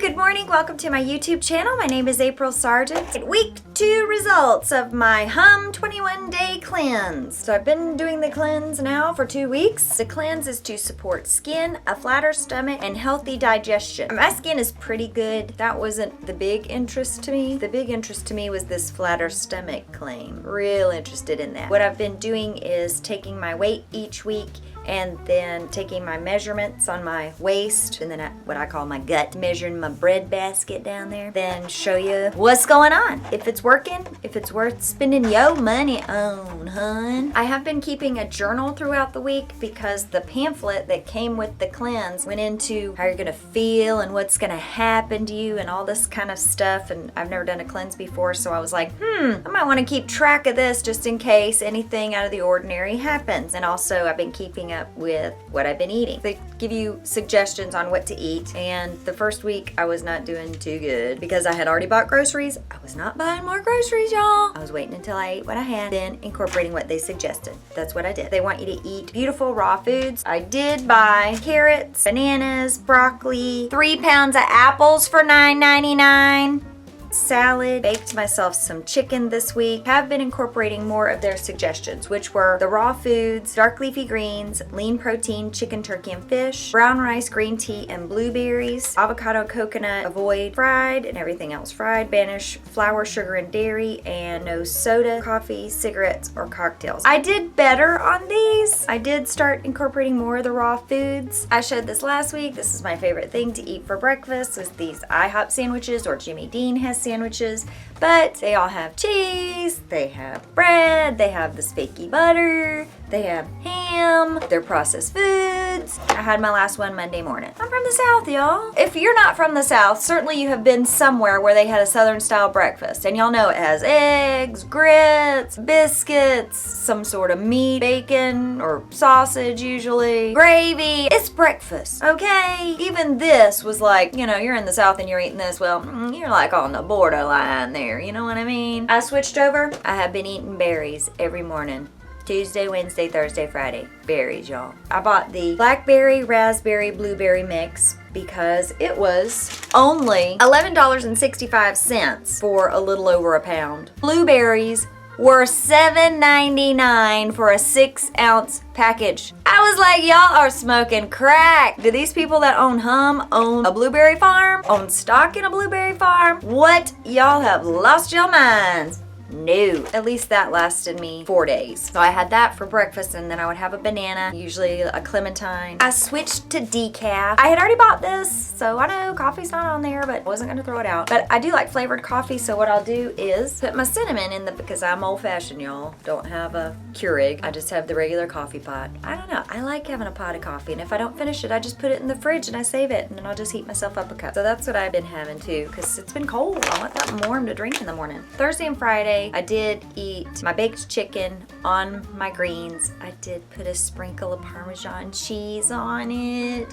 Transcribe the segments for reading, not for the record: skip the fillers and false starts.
Good morning. Welcome to my YouTube channel. My name is April Sargent. Week 2 results of my Hum 21-day cleanse. So I've been doing the cleanse now for 2 weeks. The cleanse is to support skin, a flatter stomach, and healthy digestion. My skin is pretty good. That wasn't the big interest to me. The big interest to me was this flatter stomach claim. Real interested in that. What I've been doing is taking my weight each week and then taking my measurements on my waist and then what I call my gut, measuring my bread basket down there, then show you what's going on. If it's working, if it's worth spending your money on, hun. I have been keeping a journal throughout the week because the pamphlet that came with the cleanse went into how you're gonna feel and what's gonna happen to you and all this kind of stuff, and I've never done a cleanse before, so I was like, I might wanna keep track of this just in case anything out of the ordinary happens. And also I've been keeping up with what I've been eating. They give you suggestions on what to eat, and the first week I was not doing too good because I had already bought groceries. I was not buying more groceries, y'all. I was waiting until I ate what I had, then incorporating what they suggested. That's what I did. They want you to eat beautiful raw foods. I did buy carrots, bananas, broccoli, 3 pounds of apples for $9.99. Salad, baked myself some chicken this week. Have been incorporating more of their suggestions, which were the raw foods, dark leafy greens, lean protein, chicken, turkey, and fish, brown rice, green tea, and blueberries, avocado, coconut, avoid fried and everything else fried, banish flour, sugar, and dairy, and no soda, coffee, cigarettes, or cocktails. I did better on these. I did start incorporating more of the raw foods. I showed this last week. This is my favorite thing to eat for breakfast is these IHOP sandwiches, or Jimmy Dean has sandwiches, but they all have cheese, they have bread, they have this fakey butter, they have ham, they're processed foods. I had my last one Monday morning. I'm from the South, y'all. If you're not from the South, certainly you have been somewhere where they had a Southern style breakfast, and y'all know it has eggs, grits, biscuits, some sort of meat, bacon, or sausage usually, gravy. It's breakfast, okay? Even this was like, you know, you're in the South and you're eating this, well, you're like on the borderline there, you know what I mean? I switched over. I have been eating berries every morning. Tuesday, Wednesday, Thursday, Friday. Berries, y'all. I bought the blackberry, raspberry, blueberry mix because it was only $11.65 for a little over a pound. Blueberries were $7.99 for a 6-ounce package. I was like, y'all are smoking crack. Do these people that own Hum own a blueberry farm? Own stock in a blueberry farm? What? Y'all have lost your minds. No. At least that lasted me 4 days. So I had that for breakfast, and then I would have a banana, usually a clementine. I switched to decaf. I had already bought this, so I know coffee's not on there, but I wasn't gonna throw it out. But I do like flavored coffee, so what I'll do is put my cinnamon in because I'm old fashioned, y'all. Don't have a Keurig. I just have the regular coffee pot. I don't know. I like having a pot of coffee, and if I don't finish it, I just put it in the fridge and I save it, and then I'll just heat myself up a cup. So that's what I've been having too, because it's been cold. I want something warm to drink in the morning. Thursday and Friday, I did eat my baked chicken on my greens. I did put a sprinkle of Parmesan cheese on it,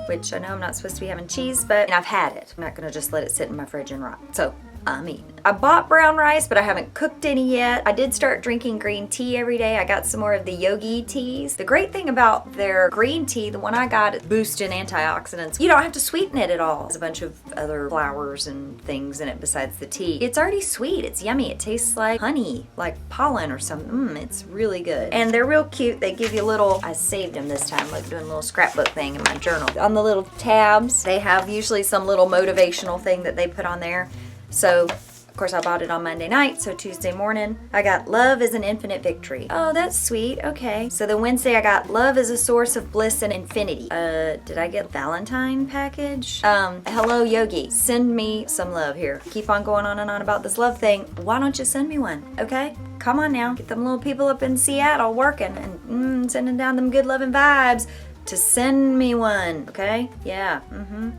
which I know I'm not supposed to be having cheese, but I've had it. I'm not gonna just let it sit in my fridge and rot. So I'm eating. I bought brown rice, but I haven't cooked any yet. I did start drinking green tea every day. I got some more of the yogi teas. The great thing about their green tea, the one I got, is boosting antioxidants. You don't have to sweeten it at all. There's a bunch of other flowers and things in it besides the tea. It's already sweet. It's yummy. It tastes like honey, like pollen or something. It's really good. And they're real cute. They give you little, I saved them this time, like doing a little scrapbook thing in my journal. On the little tabs, they have usually some little motivational thing that they put on there. So, of course, I bought it on Monday night, so Tuesday morning, I got Love is an Infinite Victory. Oh, that's sweet. Okay. So then Wednesday, I got Love is a Source of Bliss and Infinity. Did I get Valentine package? Hello, Yogi. Send me some love here. Keep on going on and on about this love thing. Why don't you send me one, okay? Come on now. Get them little people up in Seattle working and sending down them good loving vibes to send me one, okay? Yeah,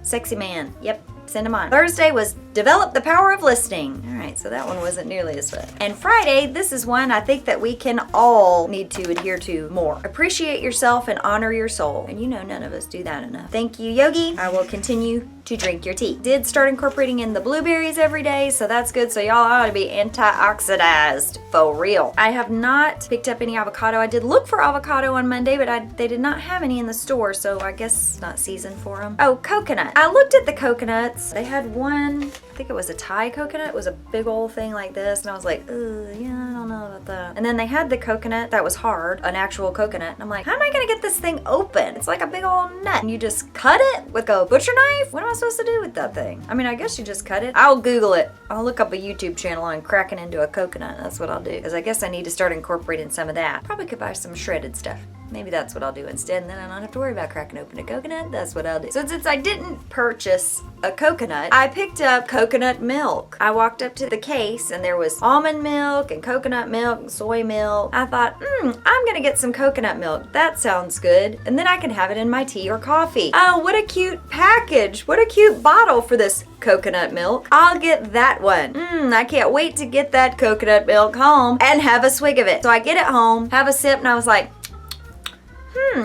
Sexy man. Yep. Send them on. Thursday was Develop the Power of Listening. All right, so that one wasn't nearly as fun. And Friday, this is one I think that we can all need to adhere to more. Appreciate yourself and honor your soul. And you know none of us do that enough. Thank you, Yogi. I will continue to drink your tea. Did start incorporating in the blueberries every day, so that's good. So y'all ought to be antioxidized for real. I have not picked up any avocado. I did look for avocado on Monday, but they did not have any in the store, so I guess it's not season for them. Oh, coconut. I looked at the coconuts coconuts. They had one, I think it was a Thai coconut. It was a big old thing like this. And I was like, yeah, I don't know about that. And then they had the coconut that was hard, an actual coconut. And I'm like, how am I gonna get this thing open? It's like a big old nut. And you just cut it with a butcher knife? What am I supposed to do with that thing? I mean, I guess you just cut it. I'll Google it. I'll look up a YouTube channel on cracking into a coconut. That's what I'll do. Because I guess I need to start incorporating some of that. Probably could buy some shredded stuff. Maybe that's what I'll do instead, and then I don't have to worry about cracking open a coconut. That's what I'll do. So since I didn't purchase a coconut, I picked up coconut milk. I walked up to the case and there was almond milk and coconut milk and soy milk. I thought, I'm gonna get some coconut milk. That sounds good. And then I can have it in my tea or coffee. Oh, what a cute package. What a cute bottle for this coconut milk. I'll get that one. I can't wait to get that coconut milk home and have a swig of it. So I get it home, have a sip, and I was like,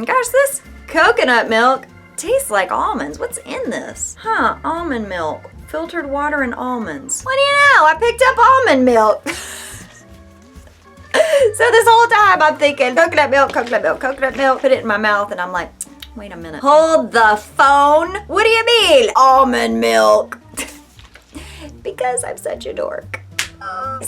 gosh, this coconut milk tastes like almonds. What's in this? Almond milk. Filtered water and almonds. What do you know? I picked up almond milk. So this whole time I'm thinking coconut milk, coconut milk, coconut milk. Put it in my mouth and I'm like, wait a minute. Hold the phone. What do you mean, almond milk? Because I'm such a dork.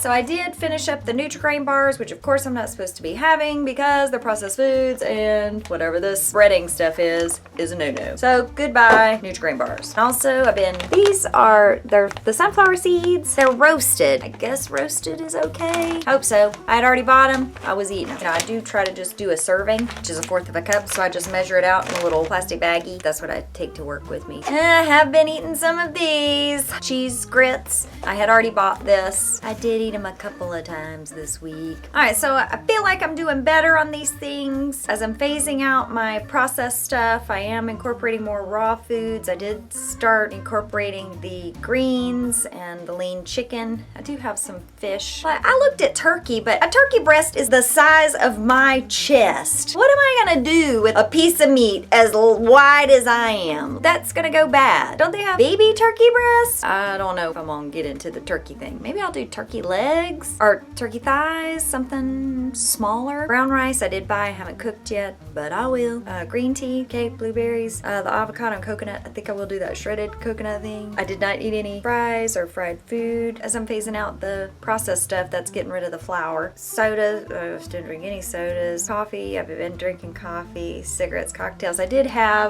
So I did finish up the Nutri-Grain bars, which of course I'm not supposed to be having because they're processed foods and whatever this spreading stuff is a no-no. So goodbye Nutri-Grain bars. Also, they're the sunflower seeds. They're roasted. I guess roasted is okay. Hope so. I had already bought them. I was eating them. You know, I do try to just do a serving, which is 1/4 of a cup. So I just measure it out in a little plastic baggie. That's what I take to work with me. I have been eating some of these cheese grits. I had already bought this. I did eat them a couple of times this week. All right, so I feel like I'm doing better on these things. As I'm phasing out my processed stuff, I am incorporating more raw foods. I did start incorporating the greens and the lean chicken. I do have some fish. I looked at turkey, but a turkey breast is the size of my chest. What am I gonna do with a piece of meat as wide as I am? That's gonna go bad. Don't they have baby turkey breasts? I don't know if I'm gonna get into the turkey thing. Maybe I'll do turkey legs or turkey thighs, something smaller. Brown rice I did buy, I haven't cooked yet, but I will. Green tea, cake, blueberries, the avocado and coconut. I think I will do that shredded coconut thing. I did not eat any fries or fried food. As I'm phasing out the processed stuff, that's getting rid of the flour. Soda, I didn't drink any sodas. Coffee, I've been drinking coffee. Cigarettes, cocktails. I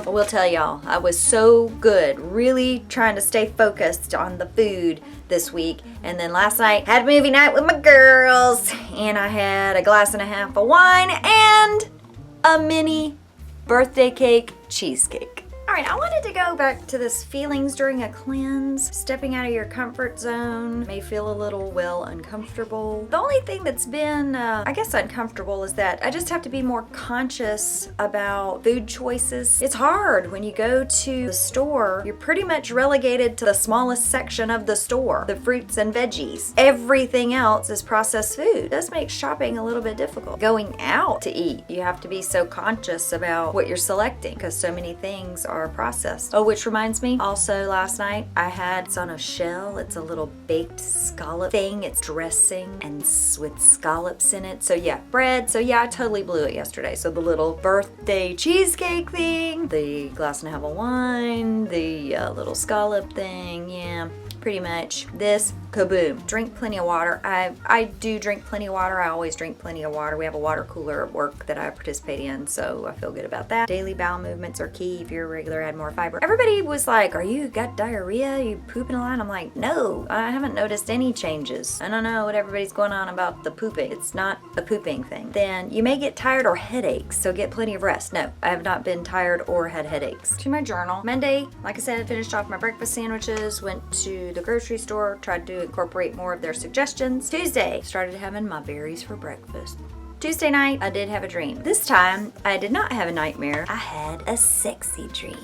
will tell y'all, I was so good, really trying to stay focused on the food this week. And then last night, had a movie night with my girls, and I had a glass and a half of wine and a mini birthday cake cheesecake. All right, I wanted to go back to this feelings during a cleanse. Stepping out of your comfort zone may feel a little, uncomfortable. The only thing that's been, I guess, uncomfortable is that I just have to be more conscious about food choices. It's hard when you go to the store. You're pretty much relegated to the smallest section of the store, the fruits and veggies. Everything else is processed food. It does make shopping a little bit difficult. Going out to eat, you have to be so conscious about what you're selecting because so many things are processed. Oh, which reminds me, also last night I had it's on a shell. It's a little baked scallop thing. It's dressing and with scallops in it. So yeah, bread. So yeah, I totally blew it yesterday. So the little birthday cheesecake thing, the glass and a half of wine, the little scallop thing, yeah. Pretty much this, kaboom. Drink plenty of water. I do drink plenty of water. I always drink plenty of water. We have a water cooler at work that I participate in, so I feel good about that. Daily bowel movements are key. If you're regular, add more fiber. Everybody was like, you got diarrhea? You pooping a lot? I'm like, no, I haven't noticed any changes. I don't know what everybody's going on about the pooping. It's not a pooping thing. Then you may get tired or headaches, so get plenty of rest. No, I have not been tired or had headaches. To my journal. Monday, like I said, I finished off my breakfast sandwiches, went to the grocery store, tried to incorporate more of their suggestions. Tuesday, started having my berries for breakfast. Tuesday night, I did have a dream. This time, I did not have a nightmare. I had a sexy dream.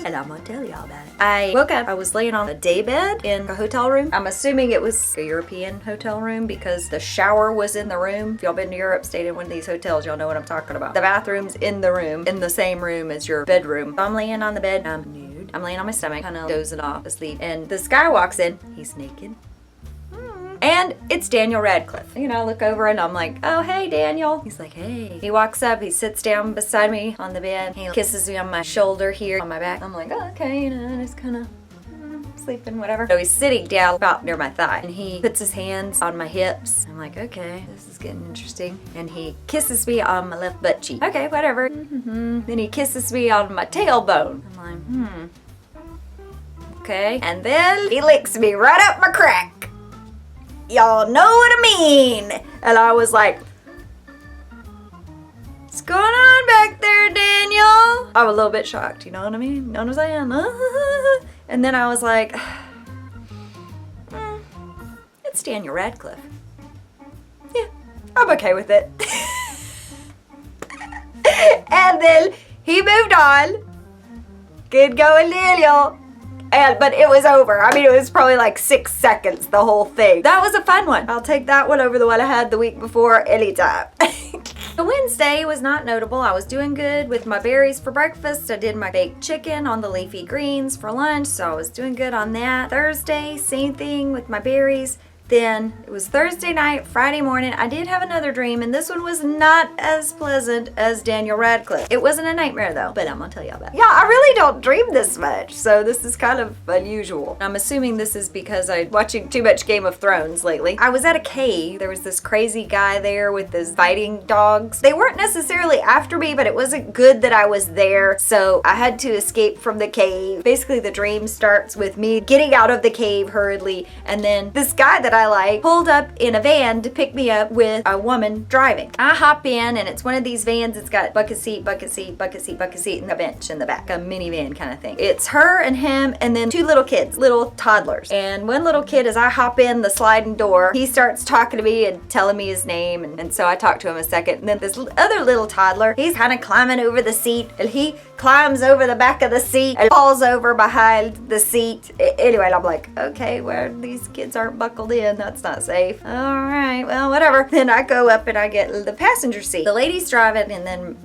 And I'm gonna tell y'all about it. I woke up, I was laying on a day bed in a hotel room. I'm assuming it was a European hotel room because the shower was in the room. If y'all been to Europe, stayed in one of these hotels, y'all know what I'm talking about. The bathroom's in the room, in the same room as your bedroom. So I'm laying on the bed, I'm nude. I'm laying on my stomach, kind of dozing off asleep. And this guy walks in, he's naked. And it's Daniel Radcliffe. You know, I look over and I'm like, oh, hey, Daniel. He's like, hey. He walks up, he sits down beside me on the bed. He kisses me on my shoulder here, on my back. I'm like, oh, okay, you know, and it's kind of sleeping, whatever. So he's sitting down about near my thigh and he puts his hands on my hips. I'm like, okay, this is getting interesting. And he kisses me on my left butt cheek. Okay, whatever. Then he kisses me on my tailbone. I'm like, okay. And then he licks me right up my crack. Y'all know what I mean. And I was like, what's going on back there, Daniel? I'm a little bit shocked, you know what I mean? You know what I'm saying? And then I was like, it's Daniel Radcliffe. Yeah, I'm okay with it. And then he moved on. Good going, Daniel. But it was over. I mean, it was probably like 6 seconds, the whole thing. That was a fun one. I'll take that one over the one I had the week before anytime. The Wednesday was not notable. I was doing good with my berries for breakfast. I did my baked chicken on the leafy greens for lunch, so I was doing good on that. Thursday, same thing with my berries. Then it was Thursday night, Friday morning. I did have another dream, and this one was not as pleasant as Daniel Radcliffe. It wasn't a nightmare though, but I'm gonna tell y'all about it. Yeah, I really don't dream this much, so this is kind of unusual. I'm assuming this is because I'm watching too much Game of Thrones lately. I was at a cave. There was this crazy guy there with his fighting dogs. They weren't necessarily after me, but it wasn't good that I was there, so I had to escape from the cave. Basically, the dream starts with me getting out of the cave hurriedly, and then this guy that I like pulled up in a van to pick me up with a woman driving. I hop in and it's one of these vans. It's got bucket seat, bucket seat, bucket seat, bucket seat, and a bench in the back. A minivan kind of thing. It's her and him and then 2 little kids, little toddlers. And one little kid, as I hop in the sliding door, he starts talking to me and telling me his name. And so I talk to him a second. And then this other little toddler, he's kind of climbing over the seat and he climbs over the back of the seat and falls over behind the seat. Anyway, I'm like, okay, well, these kids aren't buckled in. That's not safe. All right, well, whatever. Then I go up and I get the passenger seat. The lady's driving and then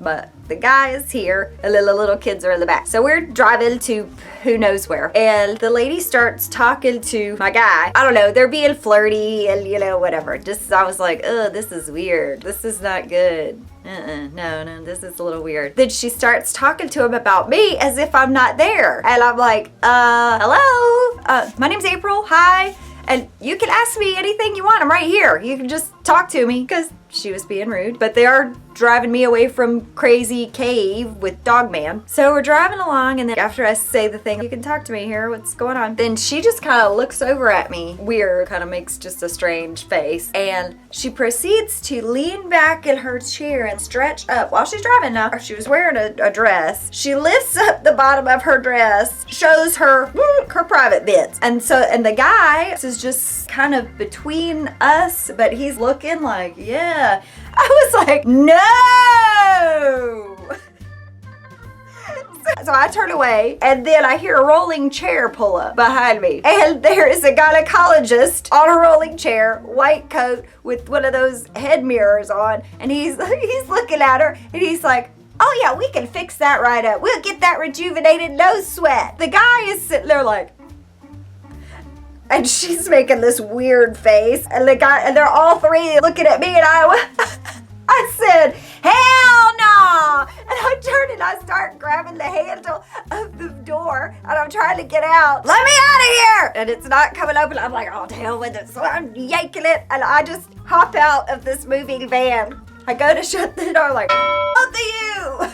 the guy is here and the little kids are in the back. So we're driving to who knows where. And the lady starts talking to my guy. I don't know, they're being flirty and you know, whatever. Just, I was like, ugh, this is weird. This is not good. No, this is a little weird. Then she starts talking to him about me as if I'm not there. And I'm like, hello? My name's April, hi. And you can ask me anything you want. I'm right here. You can just talk to me. Because she was being rude. But they are driving me away from crazy cave with Dogman. So we're driving along and then after I say the thing, you can talk to me here, what's going on? Then she just kind of looks over at me, weird, kind of makes just a strange face. And she proceeds to lean back in her chair and stretch up while she's driving now. She was wearing a dress. She lifts up the bottom of her dress, shows her private bits. And the guy is just kind of between us, but he's looking like, yeah. I was like, no! So I turn away and then I hear a rolling chair pull up behind me. And there is a gynecologist on a rolling chair, white coat with one of those head mirrors on. And he's looking at her and he's like, oh yeah, we can fix that right up. We'll get that rejuvenated, no sweat. The guy is sitting there like, and she's making this weird face, and they're all three looking at me, and I said, hell no! And I turn and I start grabbing the handle of the door, and I'm trying to get out. Let me out of here! And it's not coming open. I'm like, oh, to hell with it. So I'm yanking it, and I just hop out of this moving van. I go to shut the door, like, both of you!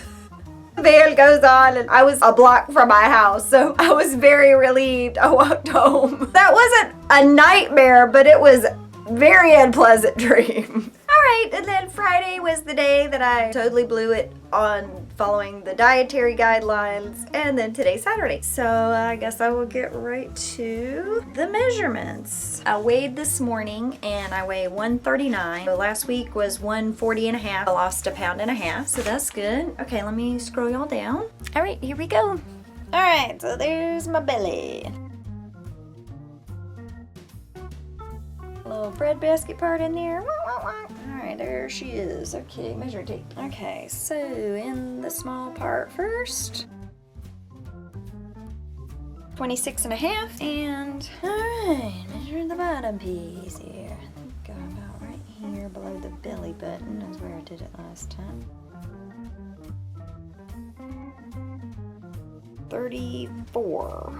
The van goes on and I was a block from my house, so I was very relieved. I walked home. That wasn't a nightmare, but it was a very unpleasant dream. Alright, and then Friday was the day that I totally blew it on following the dietary guidelines, and then today's Saturday. So I guess I will get right to the measurements. I weighed this morning and I weigh 139. So last week was 140 and a half. I lost 1.5 pounds, so that's good. Okay, let me scroll y'all down. Alright, here we go. Alright, so there's my belly. Little bread basket part in there. Alright, there she is. Okay, measure tape. Okay, so in the small part first. 26 and a half. And all right, measure the bottom piece here. I think about right here below the belly button is where I did it last time. 34.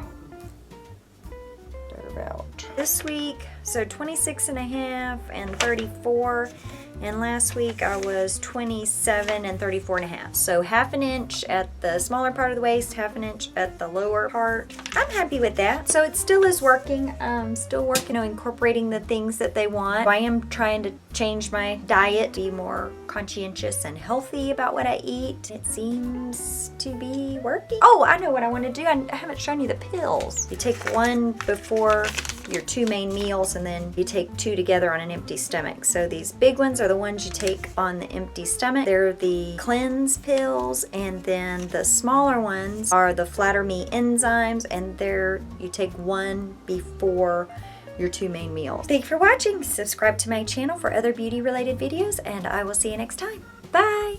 Thereabout. This week, so 26 and a half and 34. And last week I was 27 and 34 and a half. So half an inch at the smaller part of the waist, half an inch at the lower part. I'm happy with that. So it still is working. Still working on incorporating the things that they want. I am trying to change my diet, be more conscientious and healthy about what I eat. It seems to be working. Oh, I know what I want to do. I haven't shown you the pills. You take one before your 2 main meals, and then you take 2 together on an empty stomach. So these big ones are the ones you take on the empty stomach. They're the cleanse pills, and then the smaller ones are the flatter me enzymes, and you take one before your 2 main meals. Thank you for watching. Subscribe to my channel for other beauty related videos, and I will see you next time. Bye.